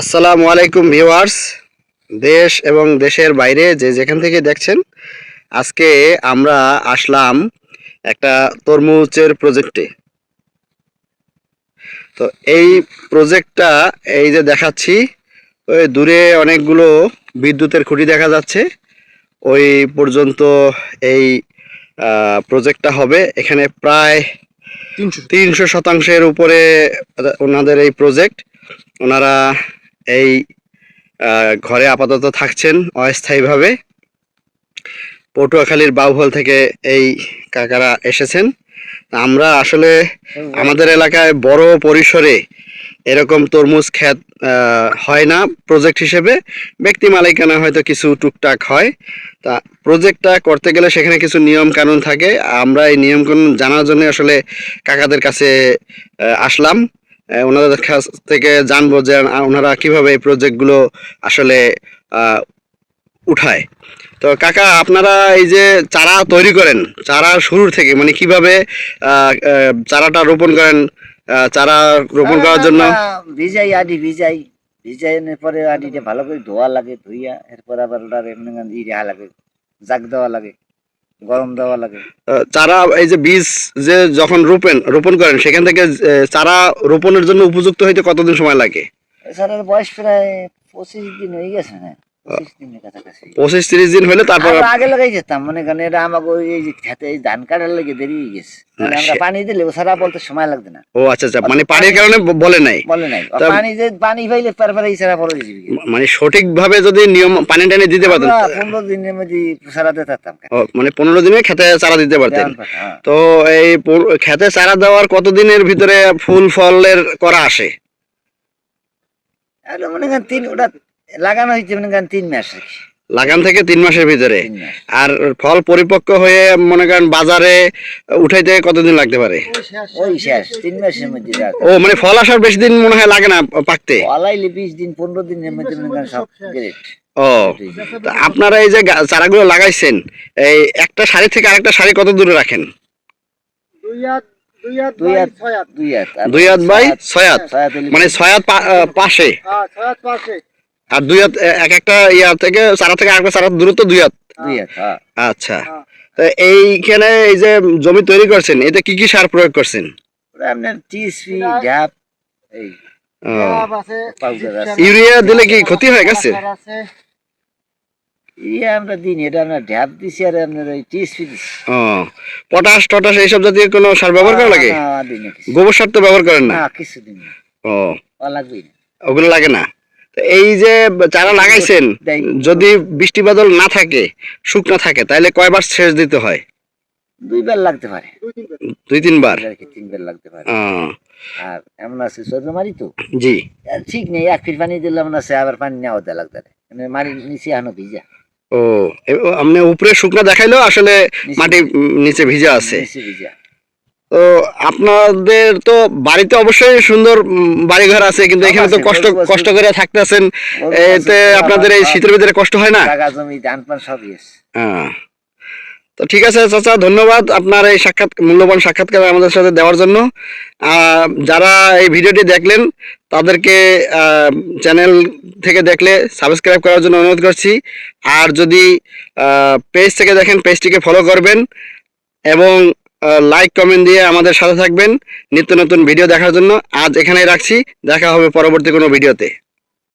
আসসালামু আলাইকুম ভিউয়ার্স, দেশ এবং দেশের বাইরে যে যেখান থেকে দেখছেন, আজকে আমরা আসলাম একটা তরমুজের প্রজেক্টে। তো এই প্রজেক্টটা এই যে দেখাচ্ছি, ওই দূরে অনেকগুলো বিদ্যুতের খুঁটি দেখা যাচ্ছে। ওই পর্যন্ত এই প্রজেক্টটা হবে। এখানে প্রায় 300% উপরে ওনাদের এই প্রজেক্ট। ওনারা এই ঘরে আপাতত থাকছেন অস্থায়ীভাবে। পটুয়াখালীর বাউফল থেকে এই কাকারা এসেছেন। আমরা আসলে আমাদের এলাকায় বড় পরিসরে এরকম তরমুজ ক্ষেত হয় না প্রজেক্ট হিসেবে। ব্যক্তি মালিকানা হয়তো কিছু টুকটাক হয়। তা প্রজেক্টটা করতে গেলে সেখানে কিছু নিয়ম কানুন থাকে। আমরা এই নিয়ম কানুন জানার জন্য আসলে কাকাদের কাছে আসলাম। ওনাদের কাছ থেকে জানবো যে ওনারা কিভাবে এই প্রজেক্টগুলো আসলে উঠায়। তো কাকা, আপনারা এই যে চারা তৈরি করেন, চারা শুরুর থেকে মানে কিভাবে চারাটা রোপণ করেন? চারা রোপণ করার জন্য ভিজাই আডি ভিজাই ভিজাইনের পরে আডিটা ভালো করে ধোয়া লাগে, ধুইয়া এরপর আবার ওটার এমনি দেওয়া লাগে, জাগ দেওয়া লাগে, গরম দেওয়া লাগে। চারা এই যে বীজ যে যখন রোপণ করেন সেখান থেকে চারা রোপণের জন্য উপযুক্ত হইতে কতদিন সময় লাগে? এছাড়ার বয়স প্রায় 25 দিন হয়ে গেছে না, 25 দিনের কাছাকাছি। 25-30 দিন হলে তারপর আগে লাগাই যেতাম, মনে করেন এটা আমাকে ওই এই যে খেতে এই ধান কাটার লেগে দেরি হয়ে গেছে। আমরা পানি দিলে সারা বলতে সময় লাগবে না। ও আচ্ছা আচ্ছা, মানে পানির কারণে বলে নাই। পানি যে পানি পাইলে পারপারে এই সারা পরে দিবি। মানে সঠিক ভাবে যদি নিয়ম পানি টানি দিতে পারতেন 15 দিনের মধ্যে সারা দিতে পারতাম। মানে 15 দিনে খেতে চারা দিতে পারতেন। তো এই খেতে চারা দেওয়ার কতদিনের ভিতরে ফুল ফলের করা আসে? মনে করেন ওটা লাগানো হয়েছে মনে করেন 3 মাস। লাগান থেকে 3 মাসের ভিতরে। আর ফল পরিপক্ক হয়ে মনে করেন বাজারে উঠাইতে কতদিন লাগতে পারে? ওই শেষ 3 মাসের মধ্যে। ও মানে ফল আসার বেশি দিন মনে হয় লাগে না পাকতে? ফলাইলে 20 দিন 15 দিনের মধ্যে মনে করেন সব গ্রেট। ও, আপনারা এই যে চারাগুলো লাগাইছেন, এই একটা সারি থেকে আরেকটা সারি কত দূরে রাখেন? 2 হাত বাই 6 হাত, মানে 6 হাত পাশে। আর 2 হাত এক একটা থেকে চারা থেকে আরেকটা চারা দূরত্ব 2 হাত। আচ্ছা, তো এইখানে এই যে জমি তৈরি করছেন, এতে কি কি সার প্রয়োগ করছেন? ইউরিয়া দিলে কি ক্ষতি হয় গাছে? পটাশ টটাশ এইসব জাতীয় কোনো সার ব্যবহার করা লাগে? গোবর সার তো ব্যবহার করেন না? ওগুলো লাগে না। এই যে চারা লাগাইছেন, যদি বৃষ্টি বাদল না থাকে, শুকনা থাকে, তাহলে কয়বার সেচ দিতে হয়? 2 বার লাগতে পারে, 2-3 বার, 3 বার লাগতে পারে। আর এমন আছে চন্দ্রমারি তো জি ঠিক নেই, 1 ফিট পানি দিলাম না সে আবার পানি নেওয়া দেওয়া লাগতে পারে, মাটির নিচে আনো ভিজা। ও, আপনি উপরে শুকনা দেখাইলো, আসলে মাটি নিচে ভিজা আছে। তো আপনাদের তো বাড়িতে অবশ্যই সুন্দর বাড়িঘর আছে, কিন্তু এখানে তো কষ্ট করে থাকতেছেন, এতে আপনাদের এই শীতের ভিতরে কষ্ট হয় না? হ্যাঁ, তো ঠিক আছে চাচা, ধন্যবাদ আপনার এই মূল্যবান সাক্ষাৎকার আমাদের সাথে দেওয়ার জন্য। যারা এই ভিডিওটি দেখলেন তাদেরকে চ্যানেল থেকে দেখলে সাবস্ক্রাইব করার জন্য অনুরোধ করছি। আর যদি পেজ থেকে দেখেন, পেজটিকে ফলো করবেন এবং লাইক কমেন্ট দিয়ে আমাদের সাথে থাকবেন নিত্য নতুন ভিডিও দেখার জন্য। আজ এখানেই রাখছি, দেখা হবে পরবর্তী কোনো ভিডিওতে।